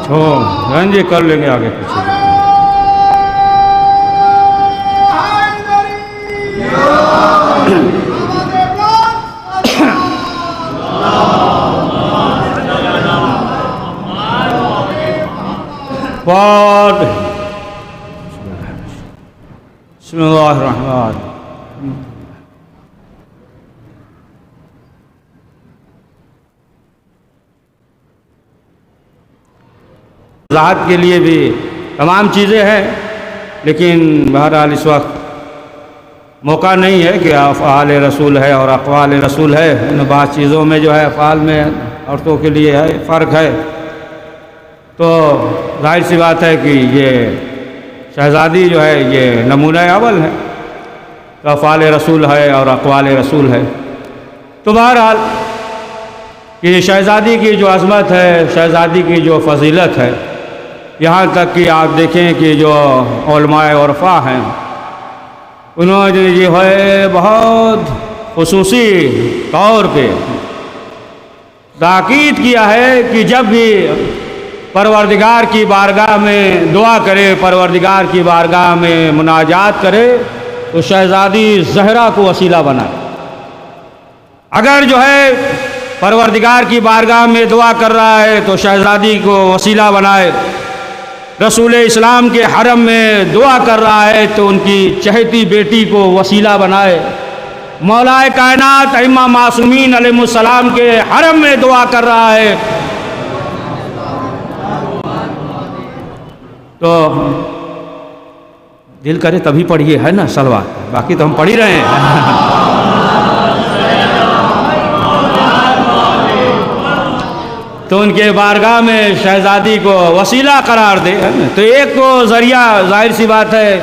ہو جی کر لیں گے آگے پیچھے. بسم اللہ الرحمن الرحیم. وضاحت کے لیے بھی تمام چیزیں ہیں، لیکن بہرحال اس وقت موقع نہیں ہے کہ افعال رسول ہے اور اقوال رسول ہے. ان بعض چیزوں میں جو ہے افعال میں عورتوں کے لیے ہے فرق ہے، تو ظاہر سی بات ہے کہ یہ شہزادی جو ہے یہ نمونہ اول ہے، تو افعال رسول ہے اور اقوال رسول ہے. تو بہرحال کہ شہزادی کی جو عظمت ہے، شہزادی کی جو فضیلت ہے، یہاں تک کہ آپ دیکھیں کہ جو علماء عرفا ہیں انہوں نے جو ہے بہت خصوصی طور پہ تاکید کیا ہے کہ جب بھی پروردگار کی بارگاہ میں دعا کرے، پروردگار کی بارگاہ میں مناجات کرے، تو شہزادی زہرا کو وسیلہ بنائے. اگر جو ہے پروردگار کی بارگاہ میں دعا کر رہا ہے تو شہزادی کو وسیلہ بنائے. رسول اسلام کے حرم میں دعا کر رہا ہے تو ان کی چہیتی بیٹی کو وسیلہ بنائے. مولا کائنات ائمہ معصومین علیہ السلام کے حرم میں دعا کر رہا ہے تو دل کرے تبھی پڑھیے، ہے نا صلوات، باقی تو ہم پڑھ ہی رہے ہیں. تو ان کے بارگاہ میں شہزادی کو وسیلہ قرار دے. تو ایک تو ذریعہ ظاہر سی بات ہے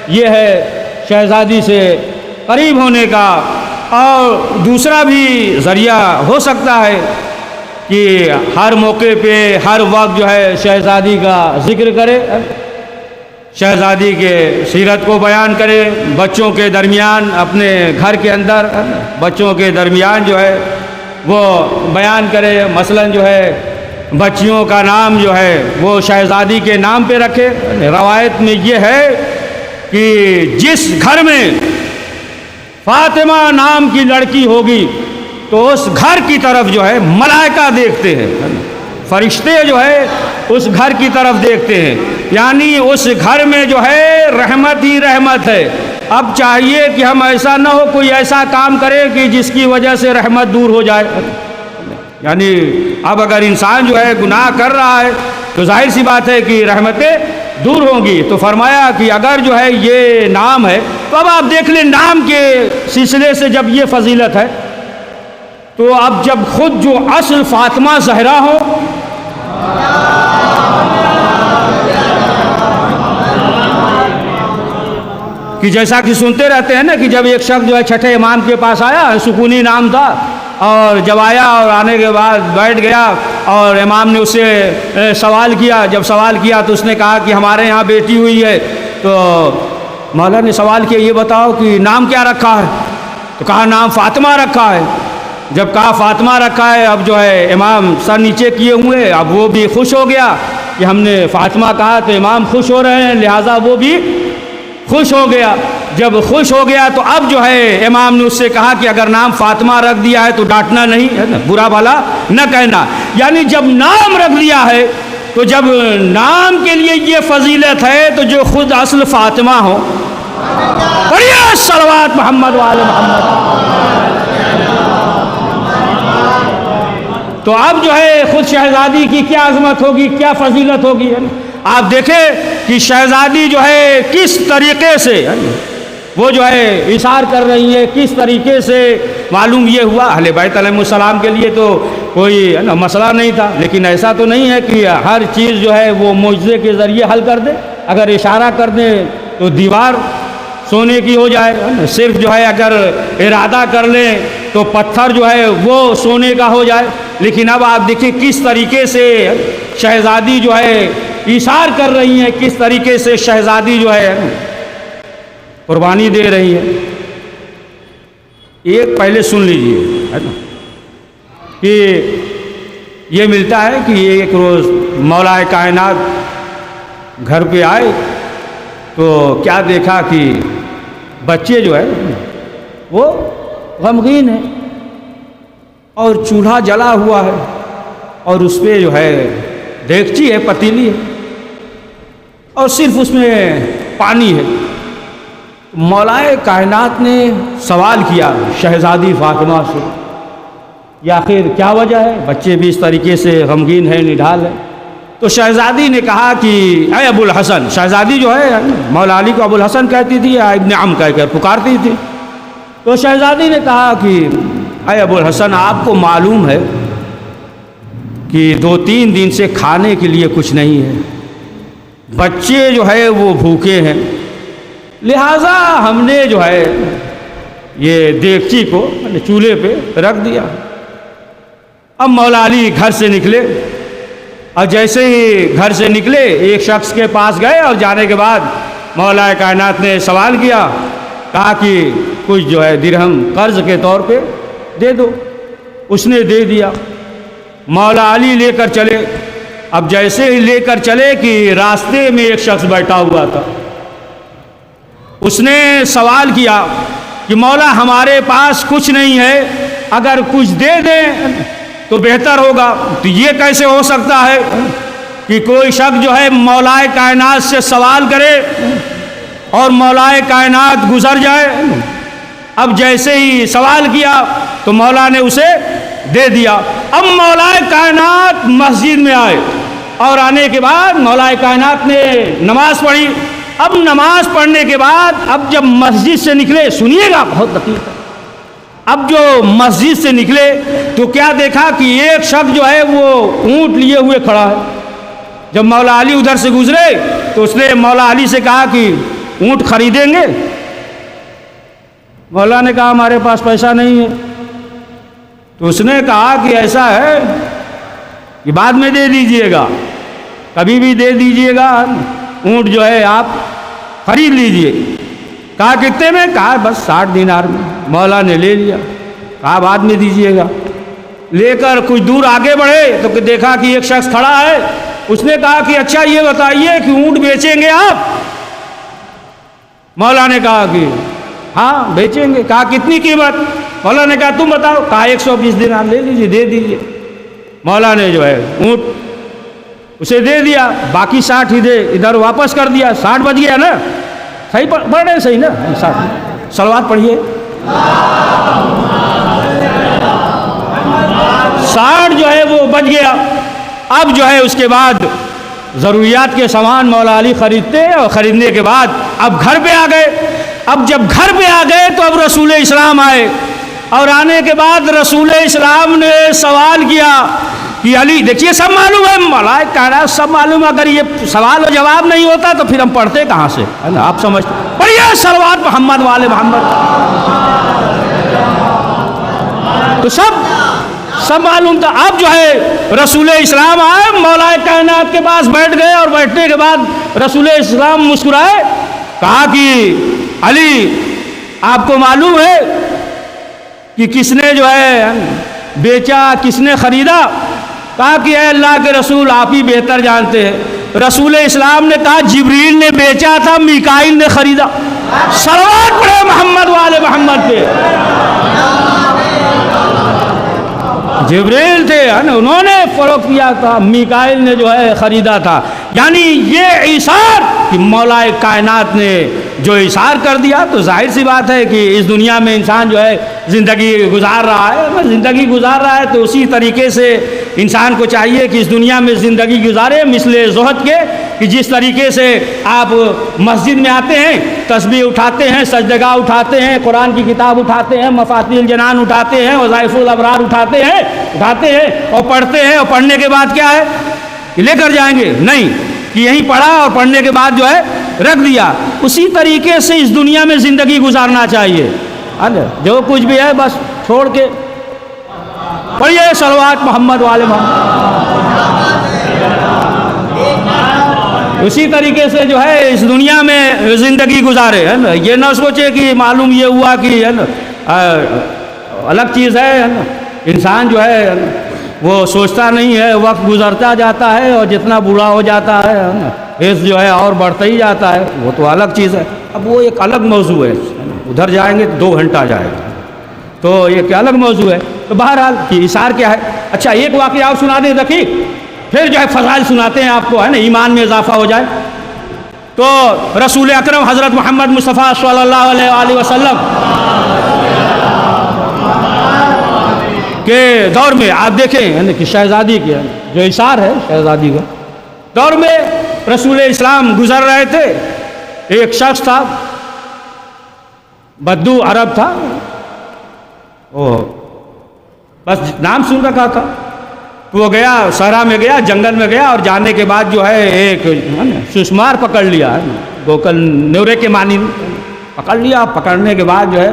یہ ہے شہزادی سے قریب ہونے کا، اور دوسرا بھی ذریعہ ہو سکتا ہے کہ ہر موقع پہ ہر وقت جو ہے شہزادی کا ذکر کرے، شہزادی کے سیرت کو بیان کرے، بچوں کے درمیان اپنے گھر کے اندر بچوں کے درمیان جو ہے وہ بیان کرے. مثلا جو ہے بچیوں کا نام جو ہے وہ شہزادی کے نام پہ رکھے. روایت میں یہ ہے کہ جس گھر میں فاطمہ نام کی لڑکی ہوگی تو اس گھر کی طرف جو ہے ملائکہ دیکھتے ہیں، فرشتے جو ہے اس گھر کی طرف دیکھتے ہیں، یعنی اس گھر میں جو ہے رحمت ہی رحمت ہے. اب چاہیے کہ ہم ایسا نہ ہو کوئی ایسا کام کرے کہ جس کی وجہ سے رحمت دور ہو جائے. یعنی اب اگر انسان جو ہے گناہ کر رہا ہے تو ظاہر سی بات ہے کہ رحمتیں دور ہوں گی. تو فرمایا کہ اگر جو ہے یہ نام ہے تو اب آپ دیکھ لیں نام کے سلسلے سے جب یہ فضیلت ہے تو اب جب خود جو اصل فاطمہ زہرا ہو، کہ جیسا کہ سنتے رہتے ہیں نا کہ جب ایک شخص جو ہے چھٹے امام کے پاس آیا، سکونی نام تھا، اور جب آیا اور آنے کے بعد بیٹھ گیا اور امام نے اس سے سوال کیا. جب سوال کیا تو اس نے کہا کہ ہمارے یہاں بیٹی ہوئی ہے. تو مولا نے سوال کیا یہ بتاؤ کہ نام کیا رکھا ہے؟ تو کہا نام فاطمہ رکھا ہے. جب کہا فاطمہ رکھا ہے، اب جو ہے امام سر نیچے کیے ہوئے، اب وہ بھی خوش ہو گیا کہ ہم نے فاطمہ کہا تو امام خوش ہو رہے ہیں، لہٰذا وہ بھی خوش ہو گیا. جب خوش ہو گیا تو اب جو ہے امام نے اس سے کہا کہ اگر نام فاطمہ رکھ دیا ہے تو ڈانٹنا نہیں ہے نا، برا بھلا نہ کہنا. یعنی جب نام رکھ دیا ہے تو جب نام کے لیے یہ فضیلت ہے تو جو خود اصل فاطمہ ہو، پڑھیے صلوات محمد وآل محمد. تو اب جو ہے خود شہزادی کی کیا عظمت ہوگی، کیا فضیلت ہوگی. آپ دیکھیں کہ شہزادی جو ہے کس طریقے سے وہ جو ہے اثار کر رہی ہے، کس طریقے سے. معلوم یہ ہوا اہل بیت علیہ السلام کے لیے تو کوئی مسئلہ نہیں تھا، لیکن ایسا تو نہیں ہے کہ ہر چیز جو ہے وہ معجزے کے ذریعے حل کر دے. اگر اشارہ کر دیں تو دیوار سونے کی ہو جائے، صرف جو ہے اگر ارادہ کر لیں تو پتھر جو ہے وہ سونے کا ہو جائے. لیکن اب آپ دیکھیں کس طریقے سے شہزادی جو ہے ایثار کر رہی ہیں، کس طریقے سے شہزادی جو ہے قربانی دے رہی ہے. ایک پہلے سن لیجئے ہے نا کہ یہ ملتا ہے کہ ایک روز مولا کائنات گھر پہ آئے تو کیا دیکھا کہ بچے جو ہے وہ غمگین ہیں اور چولہا جلا ہوا ہے اور اس پہ جو ہے دیگچی ہے، پتیلی ہے اور صرف اس میں پانی ہے۔ مولا کائنات نے سوال کیا شہزادی فاطمہ سے، یا آخر کیا وجہ ہے؟ بچے بھی اس طریقے سے غمگین ہے، نڈھال ہے۔ تو شہزادی نے کہا کہ اے ابو الحسن، شہزادی جو ہے مولا علی کو ابو الحسن کہتی تھی یا ابن عم کہہ کر پکارتی تھی، تو شہزادی نے کہا کہ اے ابو الحسن، آپ کو معلوم ہے کہ 2-3 دن سے کھانے کے لیے کچھ نہیں ہے، بچے جو ہے وہ بھوکے ہیں، لہٰذا ہم نے جو ہے یہ دیگچی کو چولہے پہ رکھ دیا۔ اب مولا علی گھر سے نکلے اور جیسے ہی گھر سے نکلے ایک شخص کے پاس گئے اور جانے کے بعد مولا کائنات نے سوال کیا، کہا کہ کچھ جو ہے درہم قرض کے طور پہ دے دو۔ اس نے دے دیا۔ مولا علی لے کر چلے۔ اب جیسے ہی لے کر چلے کہ راستے میں ایک شخص بیٹھا ہوا تھا، اس نے سوال کیا کہ مولا ہمارے پاس کچھ نہیں ہے، اگر کچھ دے دیں تو بہتر ہوگا۔ تو یہ کیسے ہو سکتا ہے کہ کوئی شخص جو ہے مولا کائنات سے سوال کرے اور مولا کائنات گزر جائے؟ اب جیسے ہی سوال کیا تو مولا نے اسے دے دیا۔ اب مولا کائنات مسجد میں آئے اور آنے کے بعد مولا کائنات نے نماز پڑھی۔ اب نماز پڑھنے کے بعد اب جب مسجد سے نکلے، سنیے گا بہت دقیق ہے، اب جو مسجد سے نکلے تو کیا دیکھا کہ ایک شخص جو ہے وہ اونٹ لیے ہوئے کھڑا ہے۔ جب مولا علی ادھر سے گزرے تو اس نے مولا علی سے کہا کہ اونٹ خریدیں گے؟ مولا نے کہا ہمارے پاس پیسہ نہیں ہے۔ تو اس نے کہا کہ ایسا ہے کہ بعد میں دے دیجئے گا، کبھی بھی دے دیجئے گا، اونٹ جو ہے آپ خرید لیجئے۔ کہا کتنے میں؟ کہا بس 60 دینار میں۔ مولا نے لے لیا، کہا بعد میں دیجئے گا۔ لے کر کچھ دور آگے بڑھے تو دیکھا کہ ایک شخص کھڑا ہے۔ اس نے کہا کہ اچھا یہ بتائیے کہ اونٹ بیچیں گے آپ؟ مولا نے کہا کہ ہاں بیچیں گے۔ کہا کتنی قیمت؟ مولا نے کہا تم بتاؤ۔ کہا 120 دینار لے لیجیے، دے دیجیے۔ مولا نے جو ہے اونٹ اسے دے دیا، باقی 60 ہی دے ادھر واپس کر دیا۔ 60 بچ گیا نا؟ صحیح پڑھ رہے ہیں؟ صحیح نا؟ 60 صلوات پڑھیے۔ 60 جو ہے وہ بچ گیا۔ اب جو ہے اس کے بعد ضروریات کے سامان مولا علی خریدتے اور خریدنے کے بعد اب گھر پہ آ گئے۔ اب جب گھر پہ آ گئے تو اب رسول اسلام آئے اور آنے کے بعد رسول اسلام نے سوال کیا کہ علی، دیکھیے سب معلوم ہے، مولا کائنات سب معلوم ہے، اگر یہ سوال و جواب نہیں ہوتا تو پھر ہم پڑھتے کہاں سے؟ ہے نا؟ آپ سمجھتے پڑھیے صلوات محمد والے محمد۔ تو سب معلوم تھا۔ اب جو ہے رسول اسلام آئے، مولا کائنات کے پاس بیٹھ گئے اور بیٹھنے کے بعد رسول اسلام مسکرائے، کہا کہ علی آپ کو معلوم ہے کہ کس نے جو ہے بیچا، کس نے خریدا؟ کہا کہ اے اللہ کے رسول آپ ہی بہتر جانتے ہیں۔ رسول اسلام نے کہا جبریل نے بیچا تھا، میکائیل نے خریدا۔ صلوات پڑھے محمد والے محمد پہ۔ جبریل تھے، انہوں نے فروخت کیا تھا، میکائیل نے جو ہے خریدا تھا۔ یعنی یہ ایثار کہ مولا کائنات نے جو ایثار کر دیا، تو ظاہر سی بات ہے کہ اس دنیا میں انسان جو ہے زندگی گزار رہا ہے تو اسی طریقے سے انسان کو چاہیے کہ اس دنیا میں زندگی گزارے مثل زہد کے، کہ جس طریقے سے آپ مسجد میں آتے ہیں، تسبیح اٹھاتے ہیں، سجدگاہ اٹھاتے ہیں، قرآن کی کتاب اٹھاتے ہیں، مفاتیح الجنان اٹھاتے ہیں، وظائف الابرار اٹھاتے ہیں اور پڑھتے ہیں، اور پڑھنے کے بعد کیا ہے کہ لے کر جائیں گے؟ نہیں، کہ یہیں پڑھا اور پڑھنے کے بعد جو ہے رکھ دیا۔ اسی طریقے سے اس دنیا میں زندگی گزارنا چاہیے، جو کچھ بھی ہے بس چھوڑ کے پڑھیے صلوات محمد والے محمد۔ اسی طریقے سے جو ہے اس دنیا میں زندگی گزارے، ہے نا؟ یہ نہ سوچے کہ معلوم یہ ہوا کہ ہے نا الگ چیز ہے نا؟ انسان جو ہے وہ سوچتا نہیں ہے، وقت گزرتا جاتا ہے اور جتنا بوڑھا ہو جاتا ہے نا، ایج جو ہے اور بڑھتا ہی جاتا ہے، وہ تو الگ چیز ہے۔ اب وہ ایک الگ موضوع ہے، ادھر جائیں گے تو 2 گھنٹہ جائے گا، تو ایک الگ موضوع ہے۔ تو بہرحال کہ اثار کیا ہے۔ اچھا ایک واقعہ آپ سنا دیں ذکی، پھر جو ہے فضائل سناتے ہیں آپ کو، ہے نا، ایمان میں اضافہ ہو جائے۔ تو رسول اکرم حضرت محمد مصطفیٰ صلی اللہ علیہ وآلہ وسلم کے دور میں آپ دیکھیں کہ شہزادی کے جو اثار ہے شہزادی کا دور میں رسول اسلام گزر رہے تھے۔ ایک شخص تھا، بدو عرب تھا، وہ بس نام سن رکھا تھا، وہ گیا صحرا میں گیا، جنگل میں گیا، اور جانے کے بعد جو ہے ایک سسمار پکڑ لیا، گوکل نیورے کے معنی پکڑ لیا۔ پکڑنے کے بعد جو ہے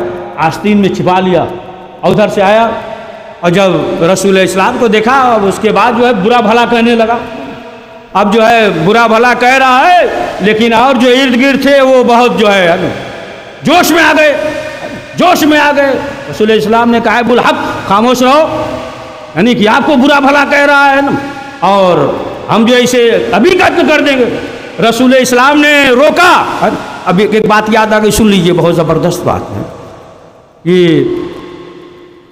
آستین میں چھپا لیا، اور ادھر سے آیا اور جب رسول اسلام کو دیکھا، اب اس کے بعد جو ہے برا بھلا کہنے لگا۔ اب جو ہے برا بھلا کہہ رہا ہے، لیکن اور جو ارد گرد تھے وہ بہت جو ہے جوش میں آ گئے، جوش میں آ گئے۔ رسول اسلام نے کہا بالحق خاموش رہو، یعنی کہ آپ کو برا بھلا کہہ رہا ہے نا، اور ہم جو اسے ابھی قتل کر دیں گے۔ رسول اسلام نے روکا۔ اب ایک بات یاد آ گئی، سن لیجئے، بہت زبردست بات ہے کہ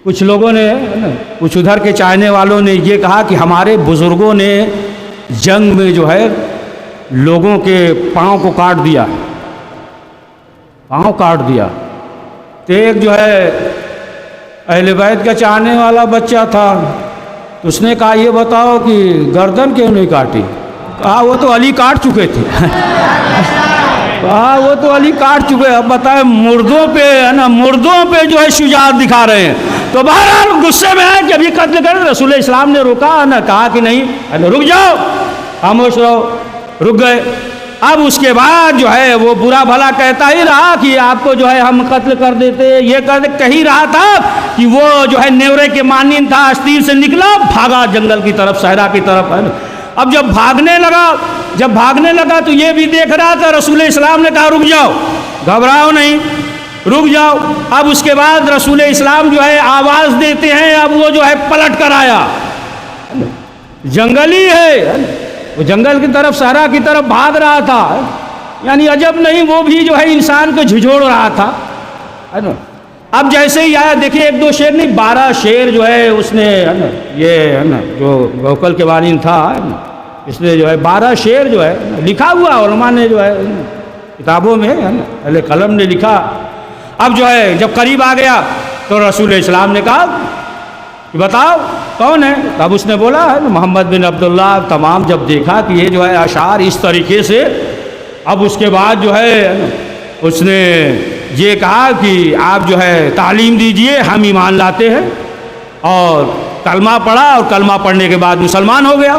کچھ لوگوں نے، کچھ ادھر کے چاہنے والوں نے یہ کہا کہ ہمارے بزرگوں نے جنگ میں جو ہے لوگوں کے پاؤں کو کاٹ دیا، پاؤں کاٹ دیا۔ تو ایک جو ہے اہل بیت کا چاہنے والا بچہ تھا، اس نے کہا یہ بتاؤ کہ گردن کیوں نہیں کاٹی؟ کہا وہ تو علی کاٹ چکے تھے۔ کہا وہ تو علی کاٹ چکے، اب بتائیں مردوں پہ، ہے نا، مردوں پہ جو ہے شجاعت دکھا رہے ہیں۔ تو بہرحال غصے میں ہے کہ ابھی قتل کریں۔ رسول اسلام نے روکا نا، کہا کہ نہیں، رک جاؤ، خاموش رہو، رک گئے۔ اب اس کے بعد جو ہے وہ برا بھلا کہتا ہی رہا کہ آپ کو جو ہے ہم قتل کر دیتے، یہ کر ہی رہا تھا کہ وہ جو ہے نیورے کے مانند تھا، آستین سے نکلا، بھاگا جنگل کی طرف، صحرا کی طرف، ہے نا۔ اب جب بھاگنے لگا تو یہ بھی دیکھ رہا تھا۔ رسول اسلام نے کہا رک جاؤ، گھبراؤ نہیں، رک جاؤ۔ اب اس کے بعد رسول اسلام جو ہے آواز دیتے ہیں، اب وہ جو ہے پلٹ کر آیا، جنگلی ہے، وہ جنگل کی طرف، صحرا کی طرف بھاگ رہا تھا، یعنی عجب نہیں، وہ بھی جو ہے انسان کو جھجھوڑ رہا تھا، ہے نا۔ اب جیسے ہی آیا، دیکھیے 1-2 شیر نہیں، 12 شیر جو ہے اس نے، ہے نا، یہ ہے نا جو گوکل کے بارین تھا، ہے نا، اس نے جو ہے 12 شیر جو ہے لکھا ہوا، علماء نے جو ہے کتابوں میں، ہے نا، اہل قلم نے لکھا۔ اب جو ہے جب قریب آ گیا تو رسول اسلام نے کہا کہ بتاؤ کون ہے؟ اب اس نے بولا ہے محمد بن عبداللہ۔ تمام جب دیکھا کہ یہ جو ہے اشعار اس طریقے سے، اب اس کے بعد جو ہے اس نے یہ کہا کہ آپ جو ہے تعلیم دیجئے، ہم ایمان لاتے ہیں، اور کلمہ پڑھا، اور کلمہ پڑھنے کے بعد مسلمان ہو گیا۔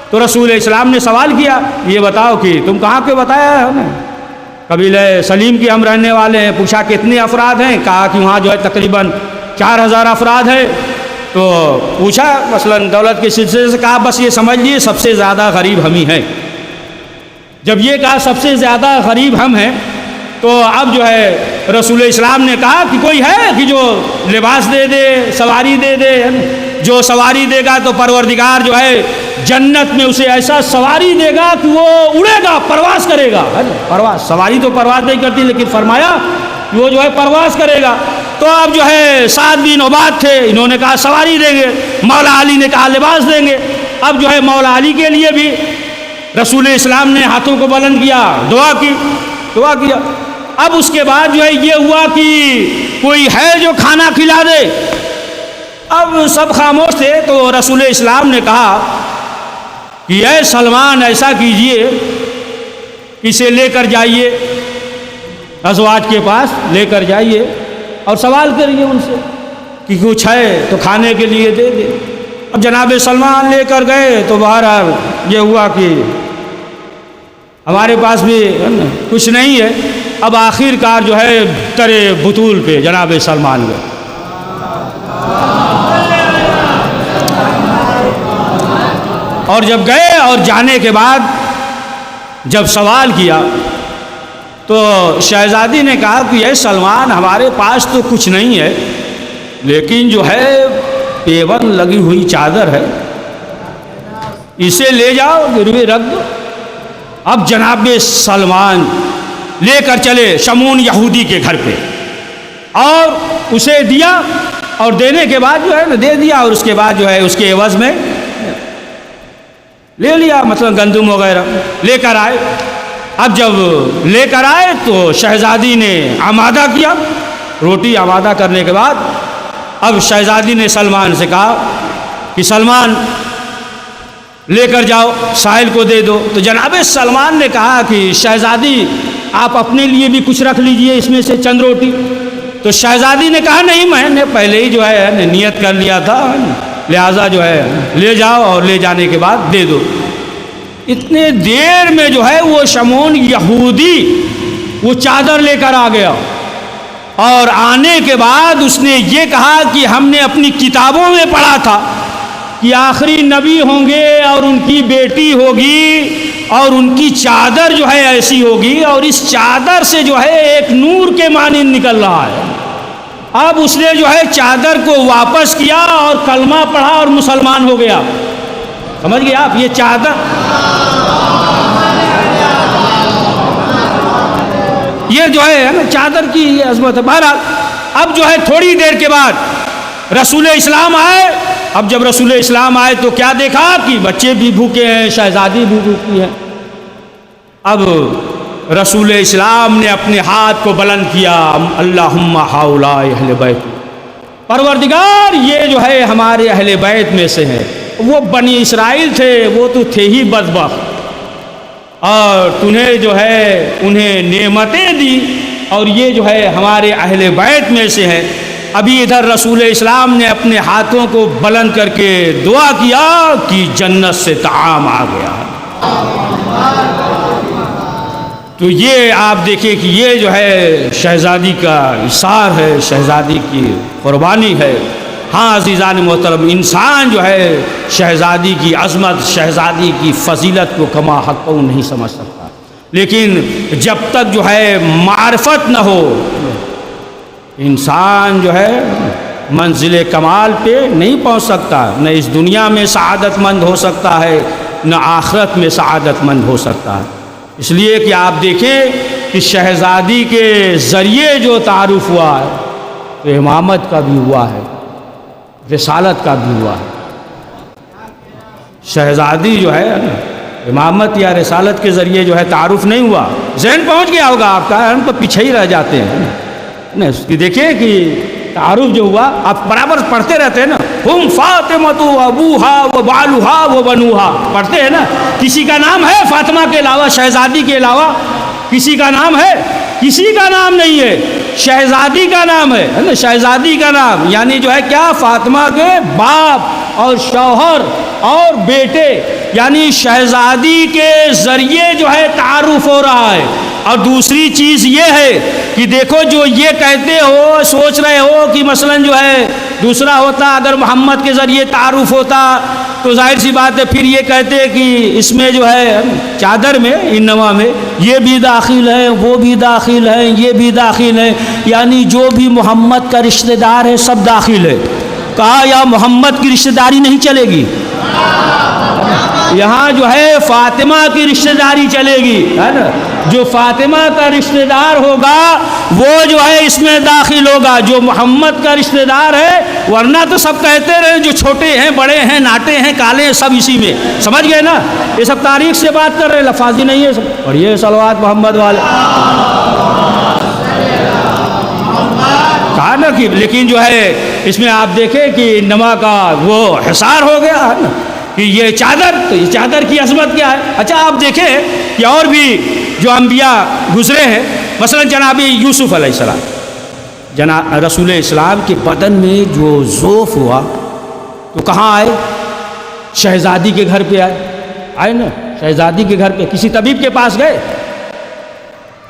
تو رسول اسلام نے سوال کیا، یہ بتاؤ کہ تم کہاں کے بتایا ہے ہمیں؟ قبیلہ سلیم کے ہم رہنے والے ہیں۔ پوچھا کتنے افراد ہیں؟ کہا کہ وہاں جو ہے تقریباً 4000 افراد ہیں۔ تو پوچھا مثلا دولت کے سلسلے سے، کہا بس یہ سمجھ لیے سب سے زیادہ غریب ہم ہی ہیں۔ جب یہ کہا سب سے زیادہ غریب ہم ہیں، تو اب جو ہے رسول اسلام نے کہا کہ کوئی ہے کہ جو لباس دے دے، سواری دے دے؟ جو سواری دے گا تو پروردگار جو ہے جنت میں اسے ایسا سواری دے گا کہ وہ اڑے گا، پرواز کرے گا، پرواز، سواری تو پرواز نہیں کرتی، لیکن فرمایا کہ وہ جو ہے پرواز کرے گا۔ تو اب جو ہے سعد بن عباد تھے، انہوں نے کہا سواری دیں گے، مولا علی نے کہا لباس دیں گے۔ اب جو ہے مولا علی کے لیے بھی رسول اسلام نے ہاتھوں کو بلند کیا، دعا کیا۔ اب اس کے بعد جو ہے یہ ہوا کہ کوئی ہے جو کھانا کھلا دے۔ اب سب خاموش تھے، تو رسول اسلام نے کہا کہ اے سلمان، ایسا کیجئے، اسے لے کر جائیے ازواج کے پاس، لے کر جائیے اور سوال کریے ان سے کہ کچھ ہے تو کھانے کے لیے دے دے۔ اب جناب سلمان لے کر گئے، تو بہرحال یہ ہوا کہ ہمارے پاس بھی کچھ نہیں ہے۔ اب آخر کار جو ہے ترے بطول پہ جناب سلمان گئے۔ اور جب گئے اور جانے کے بعد جب سوال کیا تو شہزادی نے کہا کہ اے سلمان، ہمارے پاس تو کچھ نہیں ہے، لیکن جو ہے پیون لگی ہوئی چادر ہے، اسے لے جاؤ گروی رکھ دو۔ اب جناب سلمان لے کر چلے شمون یہودی کے گھر پہ اور اسے دیا، اور دینے کے بعد جو ہے نا دے دیا، اور اس کے بعد جو ہے اس کے عوض میں لے لیا، مثلا گندم وغیرہ لے کر آئے۔ اب جب لے کر آئے تو شہزادی نے آمادہ کیا، روٹی آمادہ کرنے کے بعد اب شہزادی نے سلمان سے کہا کہ سلمان لے کر جاؤ، ساحل کو دے دو۔ تو جناب سلمان نے کہا کہ شہزادی آپ اپنے لیے بھی کچھ رکھ لیجئے اس میں سے چند روٹی۔ تو شہزادی نے کہا نہیں، میں نے پہلے ہی جو ہے نیت کر لیا تھا، لہٰذا جو ہے لے جاؤ، اور لے جانے کے بعد دے دو۔ اتنے دیر میں جو ہے وہ شمعون یہودی وہ چادر لے کر آ گیا، اور آنے کے بعد اس نے یہ کہا کہ ہم نے اپنی کتابوں میں پڑھا تھا کہ آخری نبی ہوں گے اور ان کی بیٹی ہوگی، اور ان کی چادر جو ہے ایسی ہوگی، اور اس چادر سے جو ہے ایک نور کے مانند نکل رہا ہے۔ اب اس نے جو ہے چادر کو واپس کیا اور کلمہ پڑھا اور مسلمان ہو گیا۔ سمجھ گئے آپ؟ یہ چادر، یہ جو ہے نا چادر کی یہ عظمت ہے۔ بہرحال اب جو ہے تھوڑی دیر کے بعد رسول اسلام آئے۔ اب جب رسول اسلام آئے تو کیا دیکھا کہ بچے بھی بھوکے ہیں، شہزادی بھی بھوکی ہے۔ اب رسول اسلام نے اپنے ہاتھ کو بلند کیا، اللہم ہؤلاء اہل بیت، پروردگار یہ جو ہے ہمارے اہل بیت میں سے ہیں، وہ بنی اسرائیل تھے، وہ تو تھے ہی بدبخت، اور تنہیں جو ہے انہیں نعمتیں دی، اور یہ جو ہے ہمارے اہل بیت میں سے ہیں۔ ابھی ادھر رسول اسلام نے اپنے ہاتھوں کو بلند کر کے دعا کیا کہ جنت سے طعام آ گیا۔ تو یہ آپ دیکھیں کہ یہ جو ہے شہزادی کا اثار ہے، شہزادی کی قربانی ہے۔ ہاں عزیزان محترم، انسان جو ہے شہزادی کی عظمت، شہزادی کی فضیلت کو کما حق نہیں سمجھ سکتا، لیکن جب تک جو ہے معرفت نہ ہو، انسان جو ہے منزل کمال پہ نہیں پہنچ سکتا، نہ اس دنیا میں سعادت مند ہو سکتا ہے، نہ آخرت میں سعادت مند ہو سکتا ہے۔ اس لیے کہ آپ دیکھیں کہ شہزادی کے ذریعے جو تعارف ہوا ہے تو امامت کا بھی ہوا ہے، رسالت کا بھی ہوا ہے۔ شہزادی جو ہے امامت یا رسالت کے ذریعے جو ہے تعارف نہیں ہوا، ذہن پہنچ گیا ہوگا آپ کا، ہم تو پیچھے ہی رہ جاتے ہیں۔ دیکھیں کہ تعارف جو ہوا، آپ برابر پڑھتے رہتے ہیں نا، ہم فاطمۃ و ابوہا و بالہا و بنوہا، پڑھتے ہیں نا۔ کسی کا نام ہے فاطمہ کے علاوہ، شہزادی کے علاوہ کسی کا نام ہے؟ کسی کا نام نہیں ہے، شہزادی کا نام ہے نا، شہزادی کا نام یعنی جو ہے کیا، فاطمہ کے باپ اور شوہر اور بیٹے، یعنی شہزادی کے ذریعے جو ہے تعارف ہو رہا ہے۔ اور دوسری چیز یہ ہے کہ دیکھو جو یہ کہتے ہو، سوچ رہے ہو کہ مثلا جو ہے دوسرا ہوتا، اگر محمد کے ذریعے تعارف ہوتا تو ظاہر سی بات ہے پھر یہ کہتے کہ اس میں جو ہے چادر میں، انما میں یہ بھی داخل ہے، وہ بھی داخل ہے، یہ بھی داخل ہے، یعنی جو بھی محمد کا رشتہ دار ہے سب داخل ہے۔ کہا یا محمد کی رشتہ داری نہیں چلے گی، یہاں جو ہے فاطمہ کی رشتہ داری چلے گی، ہے نا۔ جو فاطمہ کا رشتہ دار ہوگا وہ جو ہے اس میں داخل ہوگا، جو محمد کا رشتہ دار ہے، ورنہ تو سب کہتے رہے جو چھوٹے ہیں، بڑے ہیں، ناٹے ہیں، کالے ہیں، سب اسی میں، سمجھ گئے نا۔ یہ سب تاریخ سے بات کر رہے ہیں، لفاظی نہیں ہے، سب پڑھیے صلوات محمد والے، کہا نا کہ لیکن جو ہے اس میں آپ دیکھیں کہ نما کا وہ حصار ہو گیا ہے نا، کہ یہ چادر، تو یہ چادر کی عظمت کیا ہے۔ اچھا آپ دیکھیں کہ اور بھی جو انبیاء گزرے ہیں، مثلا جناب یوسف علیہ السلام، جناب رسول اسلام کے بدن میں جو ذوف ہوا تو کہاں آئے؟ شہزادی کے گھر پہ آئے نا، شہزادی کے گھر پہ۔ کسی طبیب کے پاس گئے؟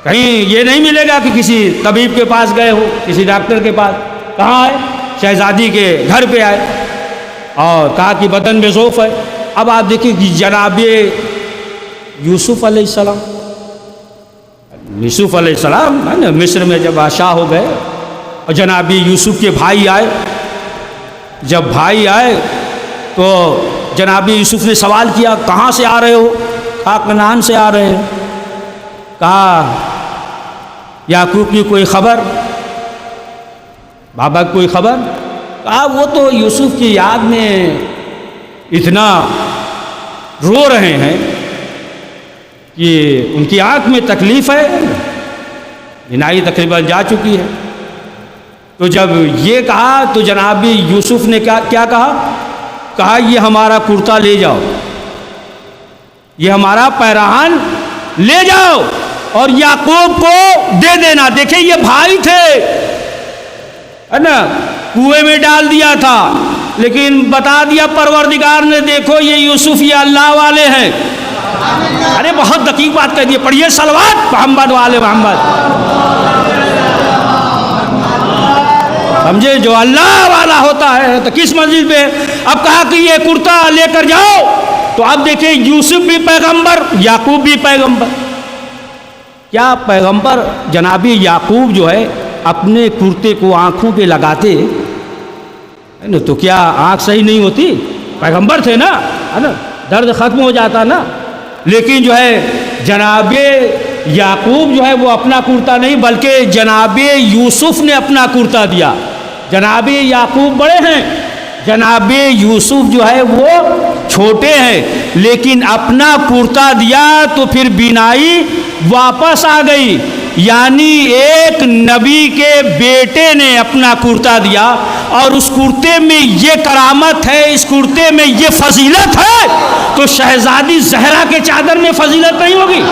کہیں یہ نہیں ملے گا کہ کسی طبیب کے پاس گئے ہو، کسی ڈاکٹر کے پاس۔ کہاں آئے؟ شہزادی کے گھر پہ آئے، اور کہا کہ بدن میں ذوف ہے۔ اب آپ دیکھیں کہ جناب یوسف علیہ السلام، یوسف علیہ السلام ہے نا، مصر میں جب بادشاہ ہو گئے اور جناب یوسف کے بھائی آئے، جب بھائی آئے تو جناب یوسف نے سوال کیا کہاں سے آ رہے ہو؟ کہا کنعان سے آ رہے ہیں۔ کہا یعقوب کی کوئی خبر؟ بابا کی کوئی خبر؟ کہا وہ تو یوسف کی یاد میں اتنا رو رہے ہیں کہ ان کی آنکھ میں تکلیف ہے، بینائی تقریباً جا چکی ہے۔ تو جب یہ کہا تو جناب یوسف نے کیا کہا؟ کہا یہ ہمارا کرتا لے جاؤ، یہ ہمارا پیراہن لے جاؤ اور یعقوب کو دے دینا۔ دیکھیں یہ بھائی تھے، ہے نا، کنویں میں ڈال دیا تھا، لیکن بتا دیا پروردگار نے دیکھو یہ یوسف یہ اللہ والے ہیں۔ ارے بہت دقیق بات کہہ دی، پڑھیے صلوات محمد والے محمد۔ سمجھے، جو اللہ والا ہوتا ہے تو کس منزل پہ؟ اب کہا کہ یہ کرتا لے کر جاؤ، تو اب دیکھیں یوسف بھی پیغمبر، یعقوب بھی پیغمبر۔ کیا پیغمبر جناب یعقوب جو ہے اپنے کرتے کو آنکھوں پہ لگاتے تو کیا آنکھ صحیح نہیں ہوتی؟ پیغمبر تھے نا، ہے نا، درد ختم ہو جاتا نا۔ لیکن جو ہے جناب یعقوب جو ہے وہ اپنا کرتا نہیں بلکہ جناب یوسف نے اپنا کرتا دیا۔ جناب یعقوب بڑے ہیں، جناب یوسف جو ہے وہ چھوٹے ہیں، لیکن اپنا کرتا دیا تو پھر بینائی واپس آ گئی۔ یعنی ایک نبی کے بیٹے نے اپنا کرتا دیا اور اس کرتے میں یہ کرامت ہے، اس کرتے میں یہ فضیلت ہے، تو شہزادی زہرا کے چادر میں فضیلت نہیں ہوگی؟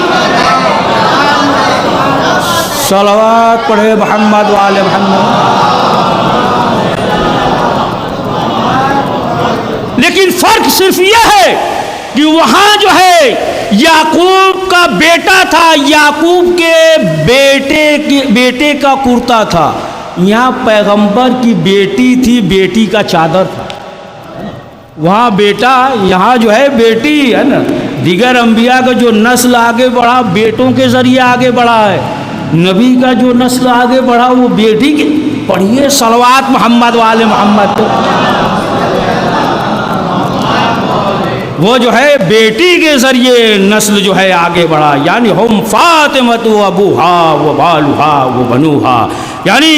صلوات پڑھے محمد والے محمد۔ لیکن فرق صرف یہ ہے کہ وہاں جو ہے یعقوب کا بیٹا تھا، یعقوب کے بیٹے کا کرتا تھا، یہاں پیغمبر کی بیٹی تھی، بیٹی کا چادر تھا۔ وہاں بیٹا، یہاں جو ہے بیٹی، ہے نا۔ دیگر انبیاء کا جو نسل آگے بڑھا بیٹوں کے ذریعے آگے بڑھا ہے، نبی کا جو نسل آگے بڑھا وہ بیٹی کے۔ پڑھیے صلوات محمد والے محمد۔ وہ جو ہے بیٹی کے ذریعے نسل جو ہے آگے بڑھا، یعنی ہم فاطمۃ و ابوہا و بالہا و بنوہا، یعنی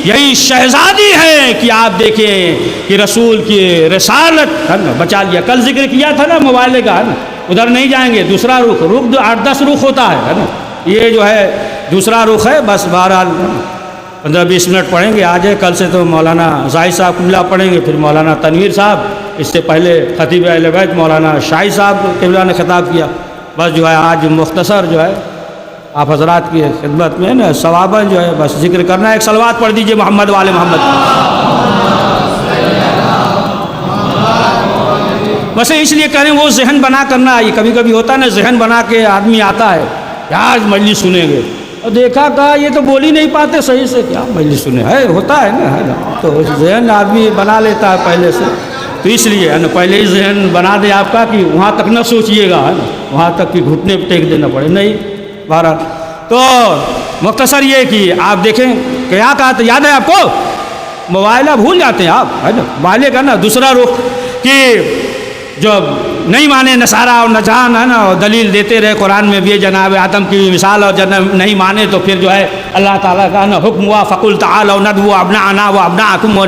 یہی شہزادی ہے کہ آپ دیکھیں کہ رسول کی رسالت، ہے نا، بچا لیا۔ کل ذکر کیا تھا نا موبائل کا، ہے نا، ادھر نہیں جائیں گے، دوسرا رخ 8-10 رخ ہوتا ہے نا، یہ جو ہے دوسرا رخ ہے۔ بس بہرحال 15-20 منٹ پڑھیں گے، آج ہے، کل سے تو مولانا زاہد صاحب قبلہ پڑھیں گے، پھر مولانا تنویر صاحب، اس سے پہلے خطیب اہل بیت مولانا شاہی صاحب قبلہ نے خطاب کیا۔ بس جو ہے آج مختصر جو ہے آپ حضرات کی خدمت میں نا ثواباً جو ہے بس ذکر کرنا ہے۔ ایک صلوات پڑھ دیجئے محمد والے محمد۔ بس اس لیے کہہ رہے ہیں وہ ذہن بنا کرنا، یہ کبھی کبھی ہوتا ہے نا، ذہن بنا کے آدمی آتا ہے آج مجلس سنیں گے، اور دیکھا کہا یہ تو بول ہی نہیں پاتے صحیح سے، کیا مجلس سنے ہے، ہوتا ہے نا، ہے نا، تو ذہن آدمی بنا لیتا ہے پہلے سے، تو اس لیے ہے نا پہلے ہی ذہن بنا دے آپ کا کہ وہاں تک نہ سوچئے گا، ہے نا، وہاں تک کہ گھٹنے پہ ٹیک دینا پڑے، نہیں بہرحال۔ تو مختصر یہ کہ آپ دیکھیں کیا کہا تھا، یاد ہے آپ کو؟ موبائلہ بھول جاتے ہیں آپ، ہے نا، موبائلے کا نا دوسرا رخ کہ جب نہیں مانے نصارہ اور نجان، ہے نا، دلیل دیتے رہے قرآن میں بھی جناب آدم کی مثال، اور جب نہیں مانے تو پھر جو ہے اللہ تعالیٰ کا نا حکم ہوا فَقُلْ تَعَالَوْا نَدْعُوا أَبْنَاءَنَا وَأَبْنَاءَكُمْ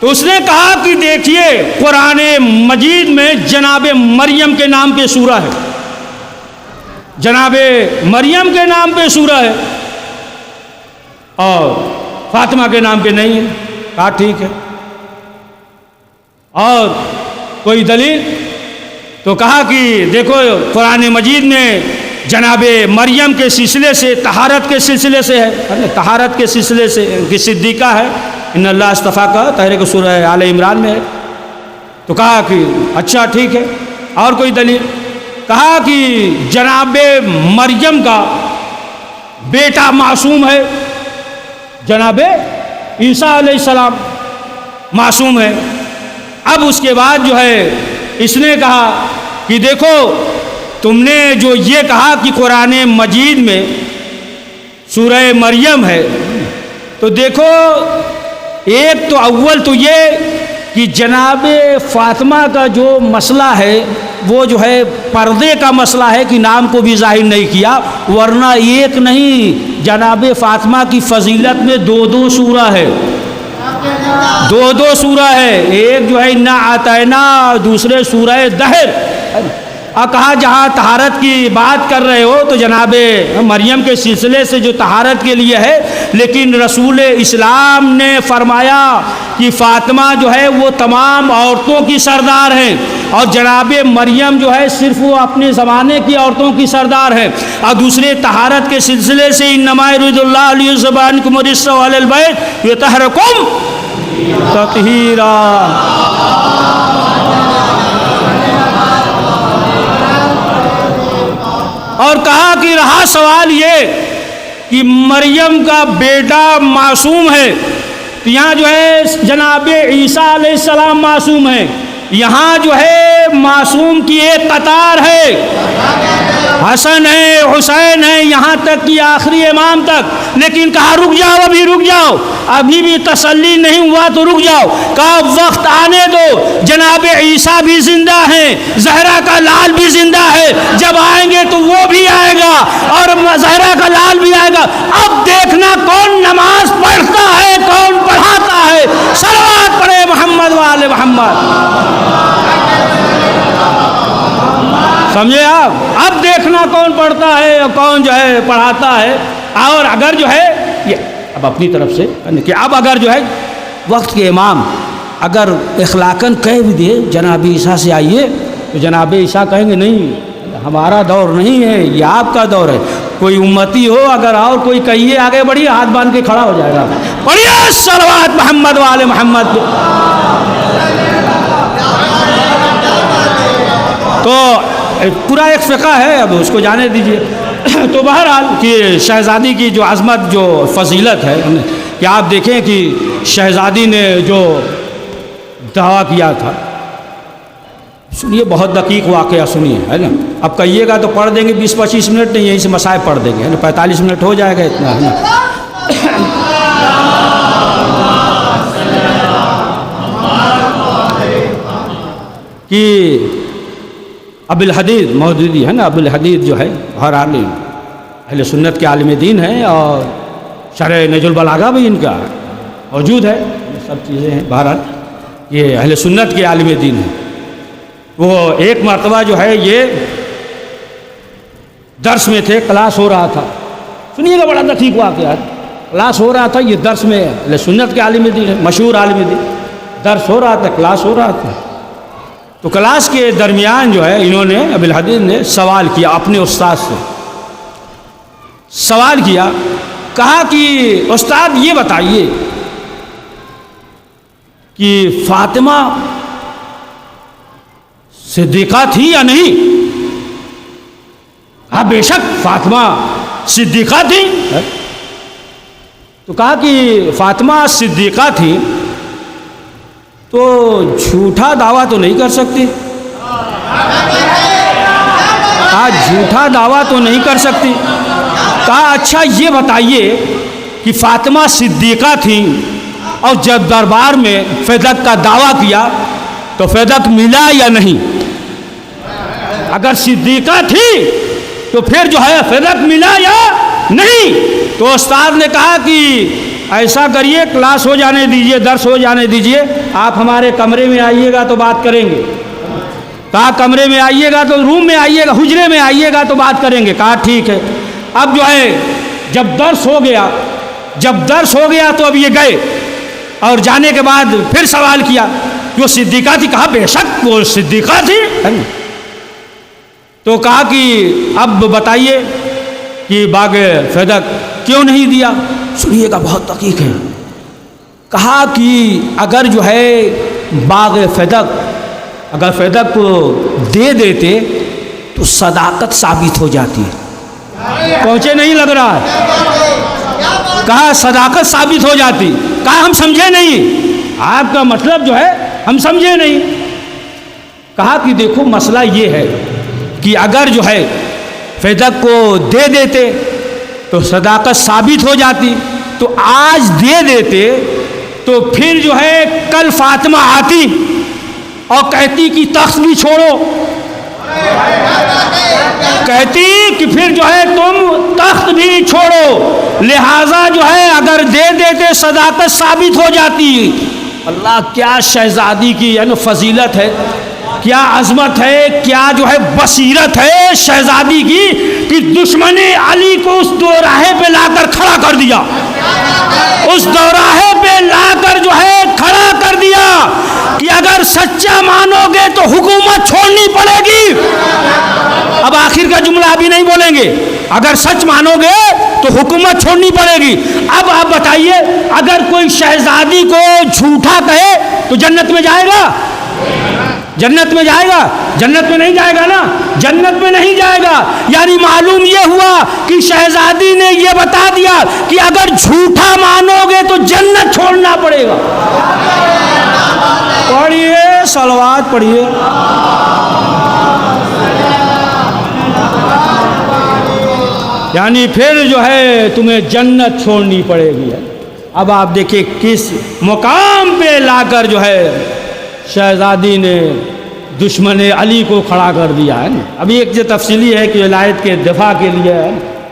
تو اس نے کہا کہ دیکھیے قرآن مجید میں جناب مریم کے نام پہ سورہ ہے، جناب مریم کے نام پہ سورہ ہے اور فاطمہ کے نام پہ نہیں ہے۔ کہا ٹھیک ہے، اور کوئی دلیل؟ تو کہا کہ دیکھو قرآن مجید میں جناب مریم کے سلسلے سے طہارت کے سلسلے سے ہے، طہارت کے سلسلے سے کہ صدیقہ ہے، ان اللہ اصطفیٰ کا تحریک سورہ آل عمران میں ہے۔ تو کہا کہ اچھا ٹھیک ہے، اور کوئی دلیل؟ کہا کہ جناب مریم کا بیٹا معصوم ہے، جناب عیسیٰ علیہ السلام معصوم ہے۔ اب اس کے بعد جو ہے اس نے کہا کہ دیکھو تم نے جو یہ کہا کہ قرآن مجید میں سورہ مریم ہے، تو دیکھو ایک تو اول تو یہ کہ جناب فاطمہ کا جو مسئلہ ہے وہ جو ہے پردے کا مسئلہ ہے کہ نام کو بھی ظاہر نہیں کیا، ورنہ ایک نہیں، جناب فاطمہ کی فضیلت میں دو سورہ ہے، دو سورہ ہے، ایک جو ہے انا اعطینا، دوسرے سورہ دہر۔ اور کہا جہاں طہارت کی بات کر رہے ہو تو جناب مریم کے سلسلے سے جو طہارت کے لیے ہے، لیکن رسول اسلام نے فرمایا کہ فاطمہ جو ہے وہ تمام عورتوں کی سردار ہیں، اور جناب مریم جو ہے صرف وہ اپنے زمانے کی عورتوں کی سردار ہے۔ اور دوسرے طہارت کے سلسلے سے انما یرید اللہ لیذھب عنکم الرجس اہل البیت ویطہرکم تطہیرا۔ اور کہا کہ رہا سوال یہ کہ مریم کا بیٹا معصوم ہے، تو یہاں جو ہے جناب عیسیٰ علیہ السلام معصوم ہیں، یہاں جو ہے معصوم کی ایک قطار ہے، حسن ہے، حسین ہے، یہاں تک کہ آخری امام تک۔ لیکن کہا رک جاؤ، ابھی رک جاؤ، ابھی بھی تسلی نہیں ہوا تو رک جاؤ۔ کہا وقت آنے دو، جناب عیسیٰ بھی زندہ ہیں، زہرا کا لال بھی زندہ ہے، جب آئیں گے تو وہ بھی آئے گا اور زہرا کا لال بھی آئے گا۔ اب دیکھنا کون نماز پڑھتا ہے، کون پڑھاتا ہے۔ صلوات پڑھے محمد وآل محمد۔ سمجھے آپ؟ اب دیکھنا کون پڑھتا ہے اور کون جو ہے پڑھاتا ہے۔ اور اگر جو ہے یہ اب اپنی طرف سے کہ اب اگر جو ہے وقت کے امام اگر اخلاقاً کہہ بھی دے جناب عیسیٰ سے آئیے، تو جناب عیسیٰ کہیں گے نہیں، ہمارا دور نہیں ہے، یہ آپ کا دور ہے۔ کوئی امتی ہو اگر اور کوئی کہیے آگے بڑھیے، ہاتھ باندھ کے کھڑا ہو جائے گا۔ پڑھیے صلوات محمد وآل محمد۔ تو پورا ایک فقہ ہے، اب اس کو جانے دیجئے۔ تو بہرحال کہ شہزادی کی جو عظمت، جو فضیلت ہے کہ آپ دیکھیں کہ شہزادی نے جو دعویٰ کیا تھا، سنیے بہت دقیق واقعہ سنیے، ہے نا۔ اب کہیے گا تو پڑھ دیں گے 20-25 منٹ، نہیں یہیں سے مسائل پڑھ دیں گے، ہے نا، 45 منٹ ہو جائے گا اتنا، ہے نا۔ کہ ابو الحدید مودودی ہے نا، ابو الحدید جو ہے ہر عالم اہل سنت کے عالم دین ہیں، اور شرح نہج البلاغہ بھی ان کا موجود ہے، سب چیزیں ہیں۔ بہرحال یہ اہل سنت کے عالم دین ہیں۔ وہ ایک مرتبہ جو ہے یہ درس میں تھے، کلاس ہو رہا تھا، سنیے گا بڑا دقیق واقعہ، کلاس ہو رہا تھا، یہ درس میں اہل سنت کے عالم دین ہے، مشہور عالم دین، درس ہو رہا تھا، کلاس ہو رہا تھا۔ تو کلاس کے درمیان جو ہے انہوں نے ابو الحدید نے سوال کیا اپنے استاد سے، سوال کیا، کہا کہ استاد یہ بتائیے کہ فاطمہ صدیقہ تھی یا نہیں؟ ہاں بے شک فاطمہ صدیقہ تھی۔ تو کہا کہ فاطمہ صدیقہ تھی تو جھوٹا دعویٰ تو نہیں کر سکتی؟ کہا جھوٹا دعویٰ تو نہیں کر سکتی۔ کہا اچھا یہ بتائیے کہ فاطمہ صدیقہ تھیں اور جب دربار میں فدق کا دعویٰ کیا تو فدق ملا یا نہیں؟ اگر صدیقہ تھی تو پھر جو ہے فدق ملا یا نہیں؟ تو استاد نے کہا کہ ایسا کریے کلاس ہو جانے دیجئے، درس ہو جانے دیجئے، آپ ہمارے کمرے میں آئیے گا تو بات کریں گے۔ کہا کمرے میں آئیے گا تو روم میں آئیے گا، حجرے میں آئیے گا تو بات کریں گے۔ کہا ٹھیک ہے۔ اب جو ہے جب درس ہو گیا تو اب یہ گئے، اور جانے کے بعد پھر سوال کیا کہ وہ صدیقہ تھی؟ کہا بے شک وہ صدیقہ تھی۔ تو کہا کہ اب بتائیے کہ باغ فیدق کیوں نہیں دیا؟ سنیے گا، بہت دقیق ہے۔ کہا کہ اگر جو ہے باغ فیدق اگر فیدق کو دے دیتے تو صداقت ثابت ہو جاتی ہے۔ پہنچے نہیں لگ رہا ہے؟ کہا صداقت ثابت ہو جاتی۔ کہا ہم سمجھے نہیں، آپ کا مطلب جو ہے ہم سمجھے نہیں۔ کہا کہ دیکھو مسئلہ یہ ہے کہ اگر جو ہے فیدق کو دے دیتے تو صداقت ثابت ہو جاتی، تو آج دے دیتے تو پھر جو ہے کل فاطمہ آتی اور کہتی کہ تخت بھی چھوڑو، کہتی کہ پھر جو ہے تم تخت بھی چھوڑو، لہذا جو ہے اگر دے دیتے صداقت ثابت ہو جاتی۔ اللہ کیا شہزادی کی فضیلت ہے، کیا عظمت ہے، کیا جو ہے بصیرت ہے شہزادی کی کہ دشمن علی کو اس دوراہے پہ لا کر کھڑا کر دیا، اس دوراہے پہ لا کر جو ہے کھڑا کر دیا کہ اگر سچا مانو گے تو حکومت چھوڑنی پڑے گی۔ اب آخر کا جملہ ابھی نہیں بولیں گے، اگر سچ مانو گے تو حکومت چھوڑنی پڑے گی۔ اب آپ بتائیے اگر کوئی شہزادی کو جھوٹا کہے تو جنت میں جائے گا؟ جنت میں جائے گا؟ جنت میں نہیں جائے گا نا، جنت میں نہیں جائے گا۔ یعنی معلوم یہ ہوا کہ شہزادی نے یہ بتا دیا کہ اگر جھوٹا مانو گے تو جنت چھوڑنا پڑے گا۔ پڑھیے صلوات پڑھیے۔ یعنی پھر جو ہے تمہیں جنت چھوڑنی پڑے گی۔ اب آپ دیکھیں کس مقام پہ لا کر جو ہے شہزادی نے دشمن علی کو کھڑا کر دیا ہے۔ ابھی ایک جو تفصیلی ہے کہ ولایت کے دفاع کے لیے